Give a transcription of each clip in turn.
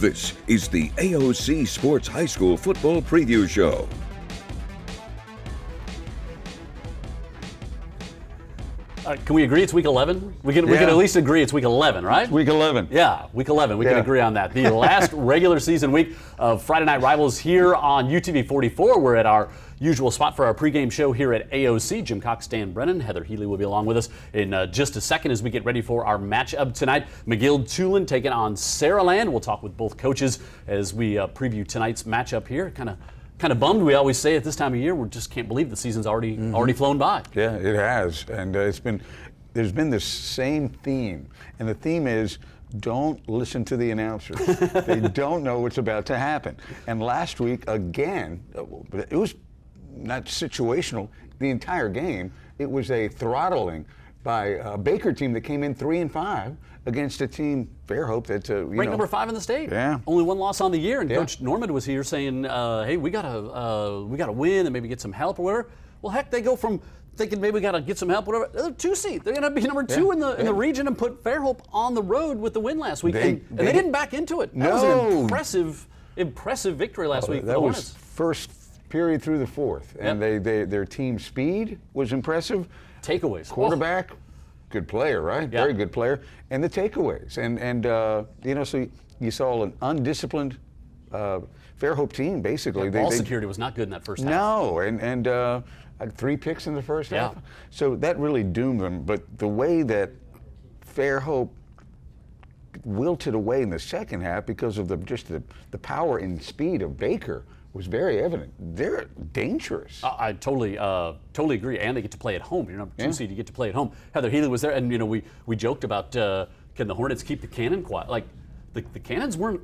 This is the AOC Sports High School Football Preview Show. Can we agree it's week 11? We can at least agree it's week 11, right? Week 11. Yeah, week 11. We can agree on that. The last regular season week of Friday Night Rivals here on UTV 44. We're at our usual spot for our pregame show here at AOC. Jim Cox, Dan Brennan, Heather Healy will be along with us in just a second as we get ready for our matchup tonight. McGill-Toolen taking on Saraland. We'll talk with both coaches as we preview tonight's matchup here. Kind of bummed. We always say at this time of year, we just can't believe the season's already flown by. Yeah, it has, and there's been this same theme, and the theme is don't listen to the announcers. They don't know what's about to happen. And last week again, it was not situational. The entire game, it was a throttling by a Baker team that came in 3-5 against a team, Fairhope, that's ranked number 5 in the state. Yeah. Only one loss on the year, and Coach Norman was here saying, "Hey, we gotta win and maybe get some help or whatever." Well, heck, they go from thinking maybe we gotta get some help, whatever. They're 2 seed. They're gonna be number 2 in the region and put Fairhope on the road with the win last week, and they didn't back into it. That was an impressive victory last week for the Hornets. That was first period through the fourth, and their team speed was impressive. Takeaways. Quarterback. Good player, right? Yeah. Very good player. And the takeaways. And so you saw an undisciplined Fairhope team, basically. Ball security was not good in that first half. No, and 3 picks in the first half. So that really doomed them. But the way that Fairhope wilted away in the second half because of the power and speed of Baker was very evident. They're dangerous. I totally agree, and they get to play at home. You're number 2 seed, you get to play at home. Heather Healy was there, and we joked about can the Hornets keep the cannon quiet? Like the Cannons weren't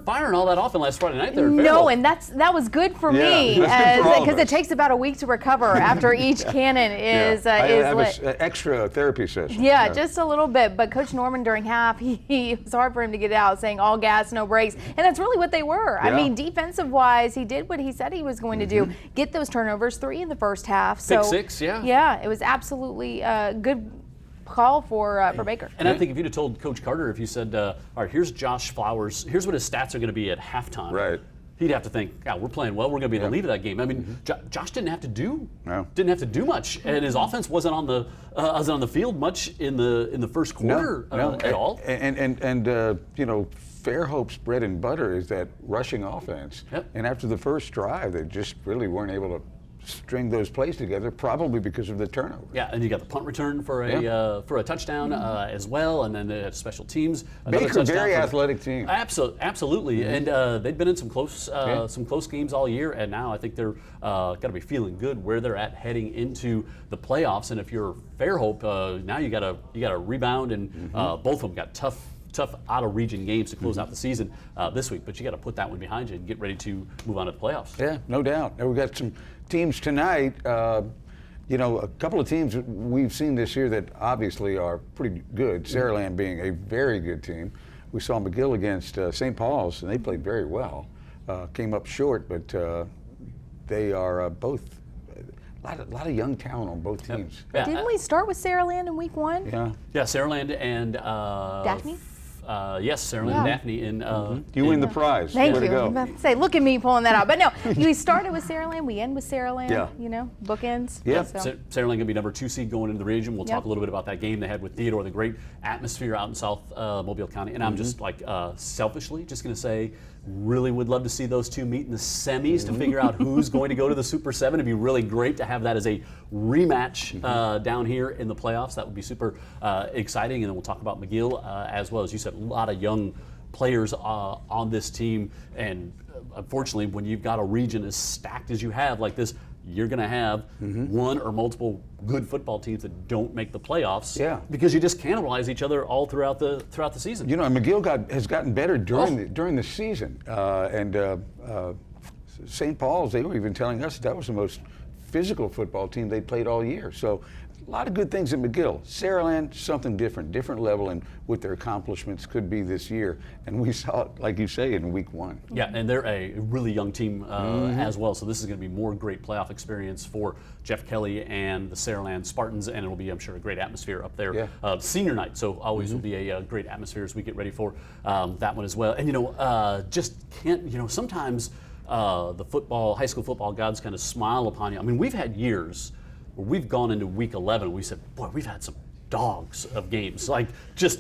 firing all that often last Friday night there. No, and that was good for me because it takes about a week to recover after each cannon is lit. An extra therapy session. Yeah, just a little bit. But Coach Norman during half, it was hard for him to get out, saying all gas, no brakes, and that's really what they were. Yeah. I mean, defensive wise, he did what he said he was going to do: get those turnovers, 3 in the first half. So Pick 6, yeah, it was absolutely good call for Baker. And I think if you'd have told Coach Carter, if you said, all right, here's Josh Flowers, here's what his stats are going to be at halftime. Right. He'd have to think, yeah, we're playing well. We're going to be the lead of that game. I mean, Josh didn't have to do much, and his offense wasn't on the field much in the first quarter at all. And Fairhope's bread and butter is that rushing offense. Yep. And after the first drive, they just really weren't able to string those plays together, probably because of the turnover. Yeah, and you got the punt return for a touchdown as well, and then they had special teams. Baker, very athletic team. Absolutely, and they've been in some close games all year, and now I think they're got to be feeling good where they're at heading into the playoffs. And if you're Fairhope, now you got to rebound, and both of them got tough out-of-region games to close out the season this week, but you got to put that one behind you and get ready to move on to the playoffs. Yeah, no doubt. Now we've got some teams tonight. A couple of teams we've seen this year that obviously are pretty good. Saraland being a very good team. We saw McGill against St. Paul's, and they played very well. Came up short, but they are both. A lot of young talent on both teams. Yeah. Didn't we start with Saraland in week 1? Yeah. Yeah, Saraland and Daphne? Yes, Saraland and Daphne. You win the prize. Thank Way you. to go. I was about to say, look at me pulling that out. But no, we started with Saraland, we end with Saraland. Yeah. Bookends. Yeah. So. Saraland going to be number 2 seed going into the region. We'll talk a little bit about that game they had with Theodore, the great atmosphere out in South Mobile County. And I'm just selfishly just going to say, really would love to see those two meet in the semis to figure out who's going to go to the Super 7. It'd be really great to have that as a rematch down here in the playoffs. That would be super exciting. And then we'll talk about McGill as well. As you said, a lot of young players on this team. And unfortunately, when you've got a region as stacked as you have like this, you're going to have one or multiple good football teams that don't make the playoffs because you just cannibalize each other all throughout the season. McGill has gotten better during the season, and St. Paul's, they were even telling us that was the most physical football team they'd played all year. So a lot of good things at McGill. Saraland, something different level in what their accomplishments could be this year. And we saw it, like you say, in week 1. Yeah, and they're a really young team as well, so this is going to be more great playoff experience for Jeff Kelly and the Saraland Spartans, and it'll be, I'm sure, a great atmosphere up there. Yeah. Senior night, so always will be a great atmosphere as we get ready for that one as well. And sometimes the high school football gods kind of smile upon you. I mean, we've had years where we've gone into week 11 and we said, boy, we've had some dogs of games. Like, just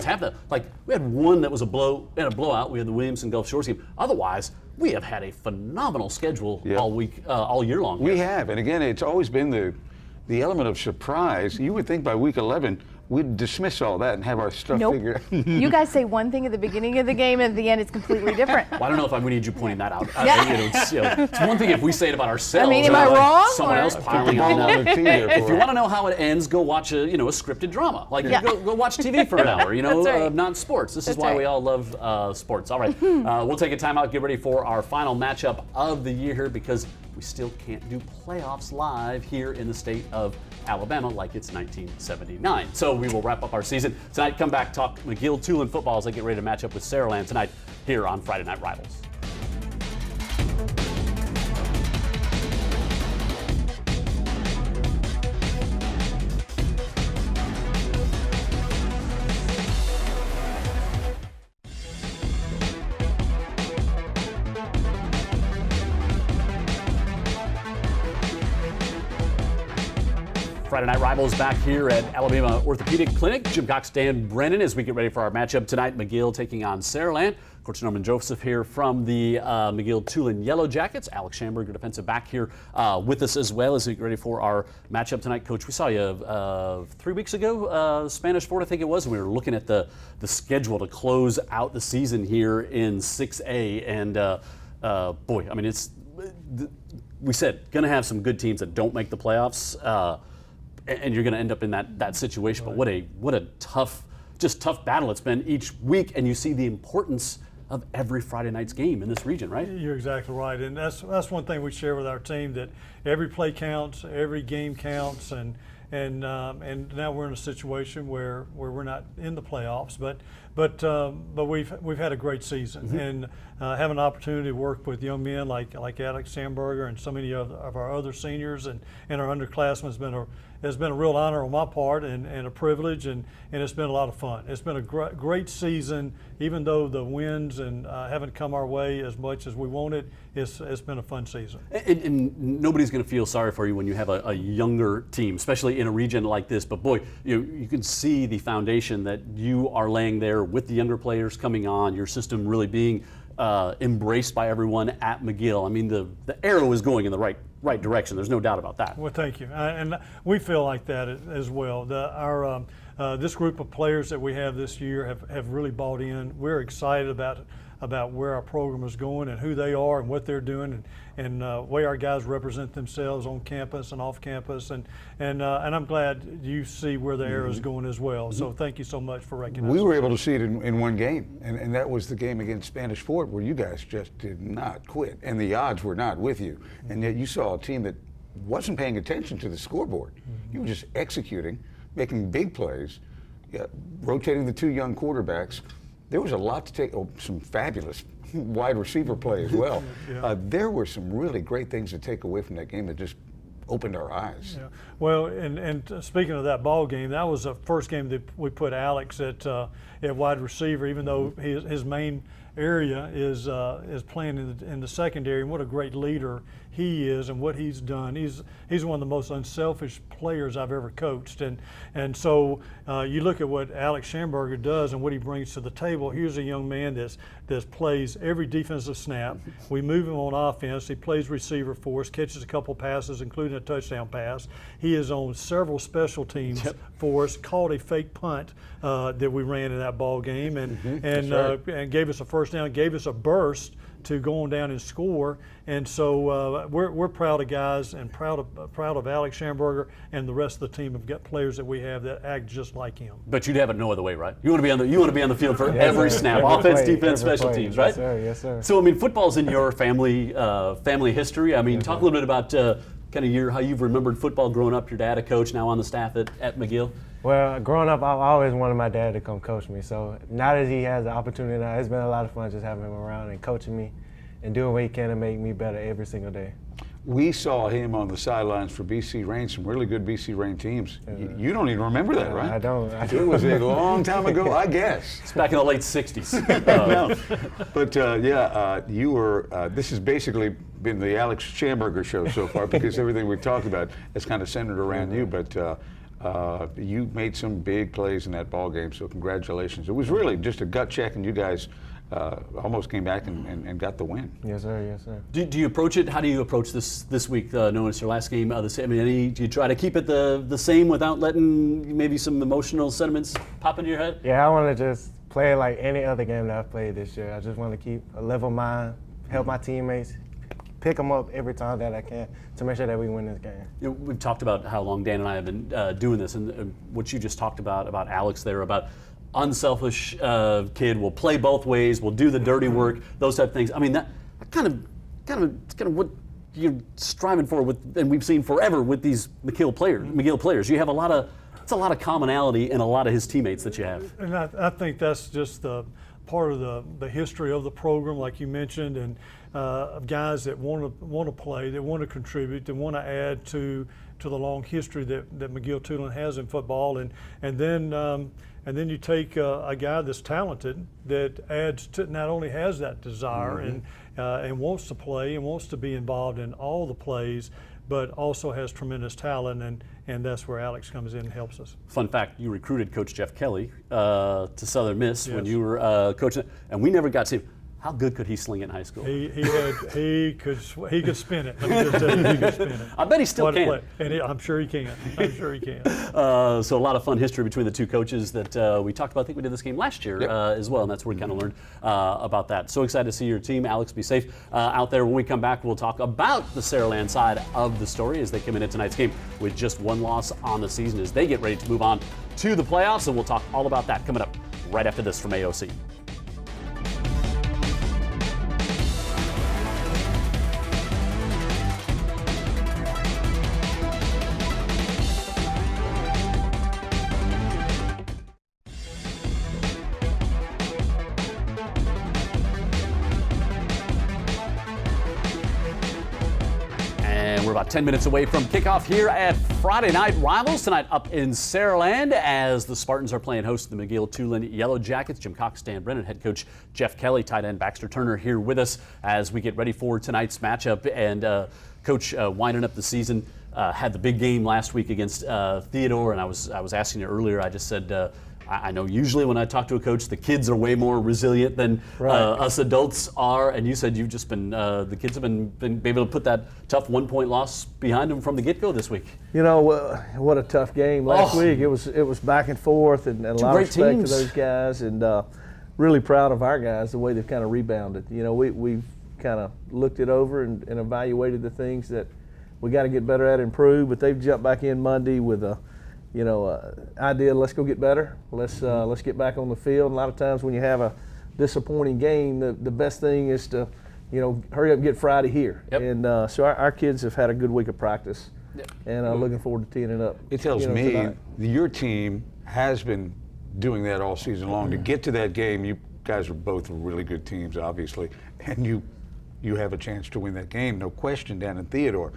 have that. Like, we had one that was a blowout. We had the Williamson Gulf Shores game. Otherwise, we have had a phenomenal schedule all year long. We have, and again, it's always been the element of surprise. You would think by week 11, we'd dismiss all that and have our stuff figured out. You guys say one thing at the beginning of the game, and at the end it's completely different. Well, I don't know if we need you pointing that out. It's one thing if we say it about ourselves. I mean, am I wrong? Someone else piling on. If you want to know how it ends, go watch a scripted drama. Like, go watch TV for an hour. right. Not sports. This is why we all love sports. All right, we'll take a timeout. Get ready for our final matchup of the year here, because we still can't do playoffs live here in the state of Alabama like it's 1979. So we will wrap up our season tonight. Come back, talk McGill-Toolen football as they get ready to match up with Saraland tonight here on Friday Night Rivals. Friday Night Rivals back here at Alabama Orthopedic Clinic. Jim Cox, Dan Brennan, as we get ready for our matchup tonight. McGill taking on Saraland. Coach Norman Joseph here from the McGill-Toolen Yellow Jackets. Alex Schamberger, defensive back, here with us as well as we get ready for our matchup tonight. Coach, we saw you 3 weeks ago, Spanish Fort, I think it was. We were looking at the schedule to close out the season here in 6A, and boy, I mean, we said going to have some good teams that don't make the playoffs. And you're going to end up in that situation. Right. But what a tough battle it's been each week, and you see the importance of every Friday night's game in this region, right? You're exactly right, and that's one thing we share with our team, that every play counts, every game counts, and now we're in a situation where we're not in the playoffs, but we've had a great season, and have an opportunity to work with young men like Alex Schamberger and so many of our other seniors and our underclassmen has been a real honor on my part and a privilege, and it's been a lot of fun. It's been a great season, even though the wins haven't come our way as much as we wanted. It's been a fun season. And nobody's going to feel sorry for you when you have a younger team, especially in a region like this. But boy, you can see the foundation that you are laying there with the younger players coming on, your system really being embraced by everyone at McGill. I mean, the arrow is going in the right direction. There's no doubt about that. Well, thank you. And we feel like that as well. This group of players that we have this year have really bought in. We're excited about where our program is going and who they are and what they're doing, and way our guys represent themselves on campus and off campus, and I'm glad you see where the arrow is going as well. So thank you so much for recognizing. We were able to see it in one game, and that was the game against Spanish Fort, where you guys just did not quit, and the odds were not with you, and yet you saw a team that wasn't paying attention to the scoreboard. You were just executing, making big plays, rotating the two young quarterbacks. There was a lot to take. Some fabulous wide receiver play as well. There were some really great things to take away from that game that just opened our eyes. Yeah. Well, and speaking of that ball game, that was the first game that we put Alex at wide receiver, even though his main area is playing in the secondary, and what a great leader he is and what he's done. He's one of the most unselfish players I've ever coached, and so you look at what Alex Schamberger does and what he brings to the table. Here's a young man that plays every defensive snap. We move him on offense. He plays receiver for us, catches a couple passes, including a touchdown pass. He is on several special teams for us. Caught a fake punt that we ran in that ball game, and gave us a first down, gave us a burst to go on down and score, and so we're proud of guys and proud of Alex Schamberger and the rest of the team of players that we have that act just like him. But you'd have it no other way, right? You want to be on the field for every snap, offense, defense, special teams, right? Yes, sir. Yes, sir. So I mean, football's in your family history. I mean, talk a little bit about kind of how you've remembered football growing up? Your dad, a coach, now on the staff at McGill. Well, growing up, I've always wanted my dad to come coach me. So now that he has the opportunity now, it's been a lot of fun just having him around and coaching me and doing what he can to make me better every single day. We saw him on the sidelines for BC Rain, some really good BC Rain teams. You don't even remember that, right? I don't. It was a long time ago, I guess. It's back in the late 60s. No. But you were, this has basically been the Alex Schamberger show so far because everything we've talked about is kind of centered around you. But you made some big plays in that ball game, so congratulations. It was really just a gut check, and you guys almost came back and got the win. Yes, sir. Yes, sir. Do you approach it? How do you approach this week? Knowing it's your last game, do you try to keep it the same without letting maybe some emotional sentiments pop into your head? Yeah, I want to just play it like any other game that I've played this year. I just want to keep a level mind, help my teammates, pick them up every time that I can to make sure that we win this game. We've talked about how long Dan and I have been doing this, and what you just talked about Alex there, about unselfish kid, will play both ways, will do the dirty work, those type of things. I mean, that kind of what you're striving for and we've seen forever with these McGill players. You have it's a lot of commonality in a lot of his teammates that you have. And I think that's just the part of the history of the program, like you mentioned, and guys that want to play, that want to contribute, that want to add to the long history that McGill-Toolen has in football, and then you take a guy that's talented that adds to, not only has that desire and wants to play and wants to be involved in all the plays, but also has tremendous talent, and that's where Alex comes in and helps us. Fun fact, you recruited Coach Jeff Kelly to Southern Miss when you were coaching, and we never got to see how good could he sling it in high school? He could spin it. Let me just tell you, he could spin it. I bet he still can. And I'm sure he can. So a lot of fun history between the two coaches that we talked about. I think we did this game last year as well, and that's where we kind of learned about that. So excited to see your team. Alex, be safe out there. When we come back, we'll talk about the Saraland side of the story as they come into tonight's game with just one loss on the season as they get ready to move on to the playoffs, and we'll talk all about that coming up right after this from AOC. We're about 10 minutes away from kickoff here at Friday Night Rivals tonight up in Saraland as the Spartans are playing host to the McGill-Toolen Yellow Jackets. Jim Cox, Dan Brennan, head coach Jeff Kelly, tight end Baxter Turner here with us as we get ready for tonight's matchup. And Coach, winding up the season, had the big game last week against Theodore, and I was asking you earlier, I just said, I know usually when I talk to a coach, the kids are way more resilient than us adults are, and you said you've just been, the kids have been able to put that tough 1-point loss behind them from the get-go this week. You know, what a tough game last week. It was back and forth, and a lot of respect to those guys, and really proud of our guys, the way they've kind of rebounded. You know, we've kind of looked it over and evaluated the things that we got to get better at, improve, but they've jumped back in Monday with a idea, let's go get better. Let's get back on the field. And a lot of times when you have a disappointing game, the best thing is to, hurry up and get Friday here. Yep. And so our kids have had a good week of practice, and looking forward to teeing it up. It tells me tonight. Your team has been doing that all season long. To get to that game, you guys are both really good teams, obviously, and you have a chance to win that game, no question, down in Theodore,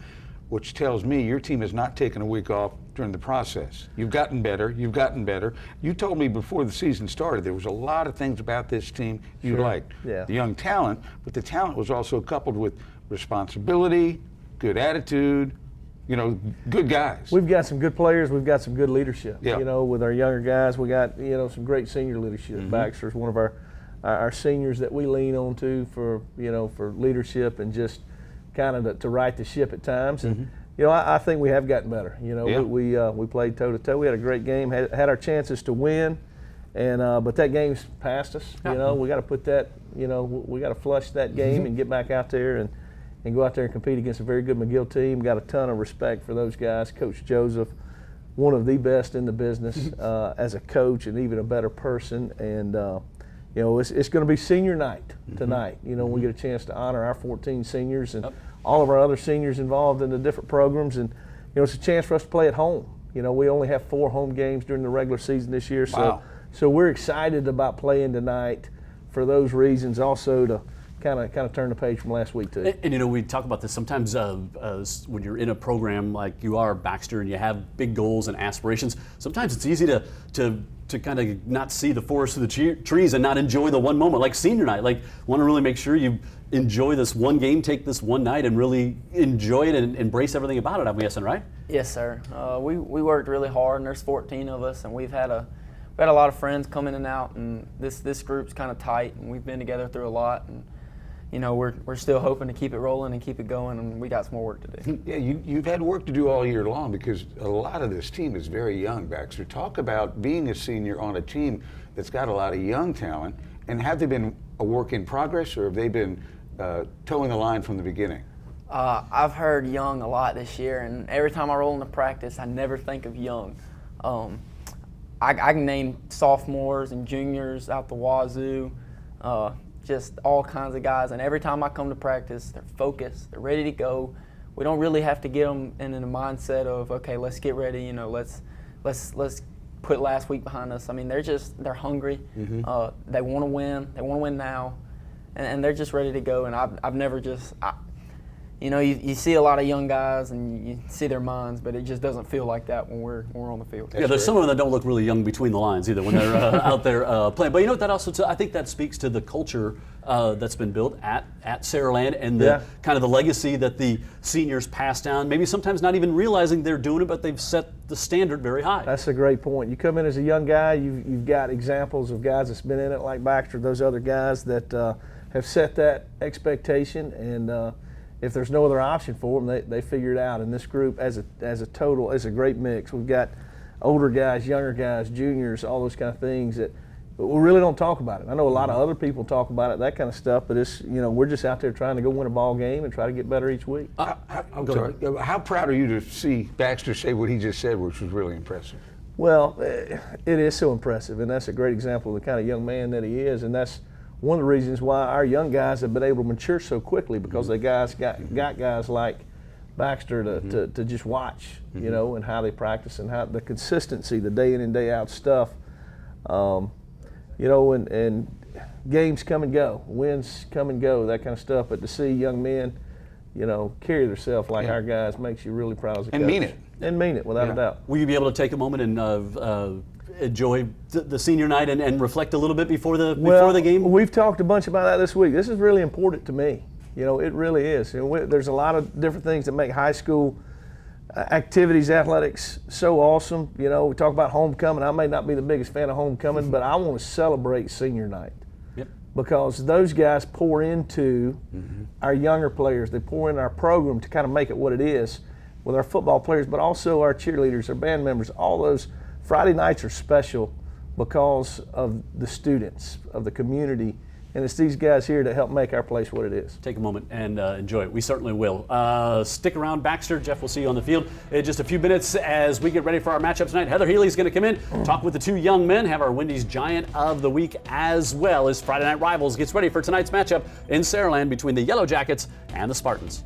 which tells me your team has not taken a week off during the process. You've gotten better. You told me before the season started there was a lot of things about this team you liked. Yeah. The young talent, but the talent was also coupled with responsibility, good attitude, good guys. We've got some good players. We've got some good leadership. Yeah. With our younger guys, we got, some great senior leadership. Mm-hmm. Baxter's one of our seniors that we lean on to for leadership and just kind of to right the ship at times, and I think we have gotten better. We played toe to toe. We had a great game. Had our chances to win, and but that game's past us. We got to put that. We got to flush that game and get back out there and go out there and compete against a very good McGill team. Got a ton of respect for those guys. Coach Joseph, one of the best in the business as a coach and even a better person, and. It's going to be senior night tonight. We get a chance to honor our 14 seniors, and all of our other seniors involved in the different programs, and it's a chance for us to play at home. We only have 4 home games during the regular season this year, so we're excited about playing tonight for those reasons. Also to kind of turn the page from last week too. And we talk about this sometimes when you're in a program like you are, Baxter, and you have big goals and aspirations. Sometimes it's easy to kind of not see the forest of the trees and not enjoy the one moment, like senior night. Like, want to really make sure you enjoy this one game, take this one night, and really enjoy it and embrace everything about it. I'm guessing, right? Yes, sir. We worked really hard, and there's 14 of us, and we've had a lot of friends come in and out, and this group's kind of tight, and we've been together through a lot, and we're still hoping to keep it rolling and keep it going, and we got some more work to do. Yeah, you've had work to do all year long because a lot of this team is very young, Baxter. Talk about being a senior on a team that's got a lot of young talent, and have they been a work in progress, or have they been towing the line from the beginning? I've heard young a lot this year, and every time I roll into practice, I never think of young. I can name sophomores and juniors out the wazoo, just all kinds of guys. And every time I come to practice, they're focused, they're ready to go. We don't really have to get them in the mindset of, okay, let's get ready. Let's put last week behind us. I mean, they're hungry. Mm-hmm. They want to win. They want to win now, and they're just ready to go. And I've never just. You see a lot of young guys and you see their minds, but it just doesn't feel like that when we're on the field. Yeah, there's some of them that don't look really young between the lines either when they're out there playing. But what that also, I think that speaks to the culture that's been built at Saraland and the kind of the legacy that the seniors pass down. Maybe sometimes not even realizing they're doing it, but they've set the standard very high. That's a great point. You come in as a young guy, you've got examples of guys that's been in it like Baxter, those other guys that have set that expectation, and if there's no other option for them, they figure it out. And this group, as a total, is a great mix. We've got older guys, younger guys, juniors, all those kind of things that we really don't talk about it. I know a lot of other people talk about it, that kind of stuff, but it's we're just out there trying to go win a ball game and try to get better each week. How proud are you to see Baxter say what he just said, which was really impressive? Well, it is so impressive, and that's a great example of the kind of young man that he is, and that's one of the reasons why our young guys have been able to mature so quickly, because they got guys like Baxter to just watch, and how they practice and how the consistency, the day in and day out stuff, and games come and go, wins come and go, that kind of stuff. But to see young men, carry themselves like our guys makes you really proud as a coach. And mean it. And mean it, without a doubt. Will you be able to take a moment and enjoy the senior night and reflect a little bit before the game? We've talked a bunch about that this week. This is really important to me. It really is. There's a lot of different things that make high school activities, athletics so awesome. We talk about homecoming. I may not be the biggest fan of homecoming, but I want to celebrate senior night. Yep. Because those guys pour into our younger players. They pour in our program to kind of make it what it is with our football players, but also our cheerleaders, our band members, all those. Friday nights are special because of the students, of the community, and it's these guys here that help make our place what it is. Take a moment and enjoy it. We certainly will. Stick around, Baxter. Jeff will see you on the field in just a few minutes as we get ready for our matchup tonight. Heather Healy's going to come in, talk with the two young men, have our Wendy's Giant of the Week, as well as Friday Night Rivals gets ready for tonight's matchup in Saraland between the Yellow Jackets and the Spartans.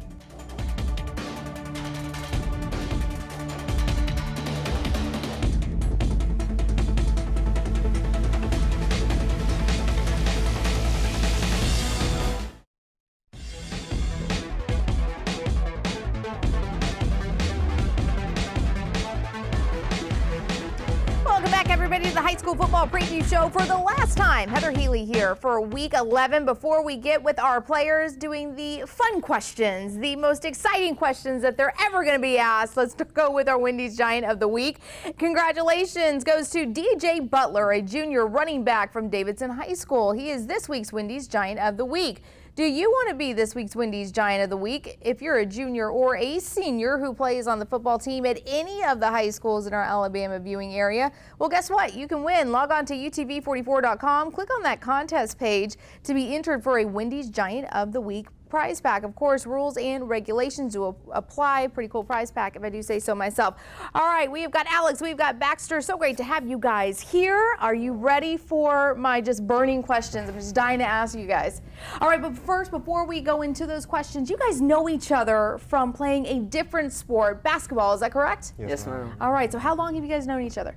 Everybody to the high school football preview show for the last time. Heather Healy here for week 11. Before we get with our players doing the fun questions, the most exciting questions that they're ever going to be asked, let's go with our Wendy's Giant of the Week. Congratulations goes to DJ Butler, a junior running back from Davidson High School. He is this week's Wendy's Giant of the Week. Do you want to be this week's Wendy's Giant of the Week? If you're a junior or a senior who plays on the football team at any of the high schools in our Alabama viewing area, well, guess what? You can win. Log on to UTV44.com, click on that contest page to be entered for a Wendy's Giant of the Week prize pack. Of course, rules and regulations will apply. Pretty cool prize pack, if I do say so myself. All right, we have got Alex, we've got Baxter. So great to have you guys here. Are you ready for my just burning questions? I'm just dying to ask you guys. All right, but first, before we go into those questions, you guys know each other from playing a different sport, basketball. Is that correct? Yes, ma'am. All right, so how long have you guys known each other?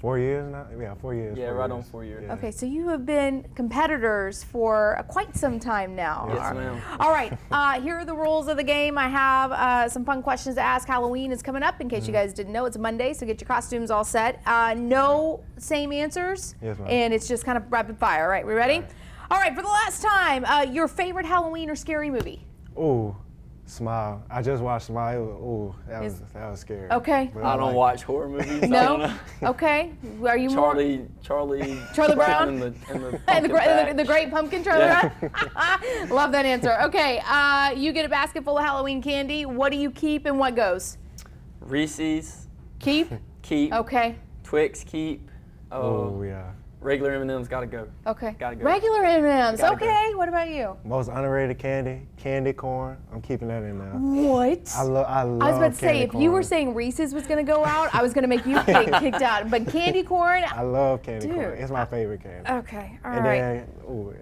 4 years now? Yeah, 4 years. Yeah, 4 right years. on 4 years. Yeah. Okay, so you have been competitors for quite some time now. Yes, ma'am. All right, here are the rules of the game. I have some fun questions to ask. Halloween is coming up. In case you guys didn't know, it's Monday, so get your costumes all set. No same answers, Yes, ma'am. and it's just kind of rapid fire. All right, we ready? All right, for the last time, your favorite Halloween or scary movie? Ooh, Smile. I just watched Smile. Ooh, that was scary. Okay. But I don't like- watch horror movies. I don't No? know. Okay. Are you Charlie Brown? and the more? pumpkin patch. The Great Pumpkin, Charlie Brown? Love that answer. Okay, you get a basket full of Halloween candy. What do you keep and what goes? Reese's, Keep? keep. Okay. Twix, keep. Oh, yeah. Regular M&M's gotta go. Okay. Gotta go. Regular M&Ms. Gotta Okay. What about you? Most underrated candy, candy corn. I'm keeping that in there. What? I love I was about to say, candy if you were corn. saying Reese's was going to go out, I was going to make you get kicked out. But candy corn, I love candy Dude. corn. It's my favorite candy. okay, all And right. then, ooh,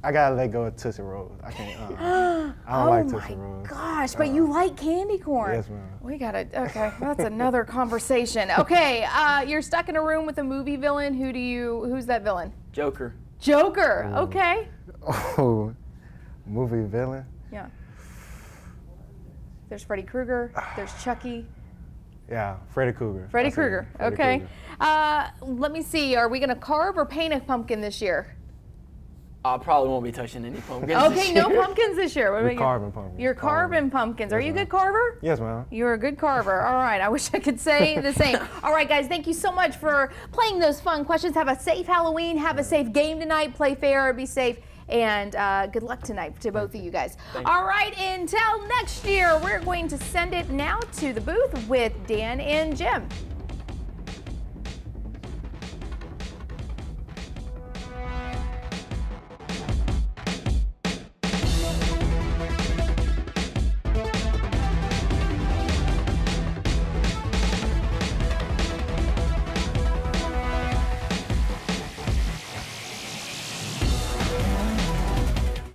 I gotta let go of Tootsie Rolls. I can't. I don't like Tootsie Rolls. Gosh, but you like candy corn. Yes, ma'am. We gotta, okay, that's another conversation. Okay, you're stuck in a room with a movie villain. Who's that villain? Joker. Joker, okay. Oh, movie villain. Yeah. There's Freddy Krueger, there's Chucky. Yeah, Freddy Krueger. Freddy I say Krueger, Freddy okay. Krueger. Let me see, are we gonna carve or paint a pumpkin this year? I probably won't be touching any pumpkins. Okay, no pumpkins this year. What We're about you? carving pumpkins. You're carving pumpkins. Are you a good carver? Yes, ma'am. You're a good carver. All right. I wish I could say the same. All right, guys. Thank you so much for playing those fun questions. Have a safe Halloween. Have a safe game tonight. Play fair. Be safe. And good luck tonight to both of you guys. All right. Until next year, we're going to send it now to the booth with Dan and Jim.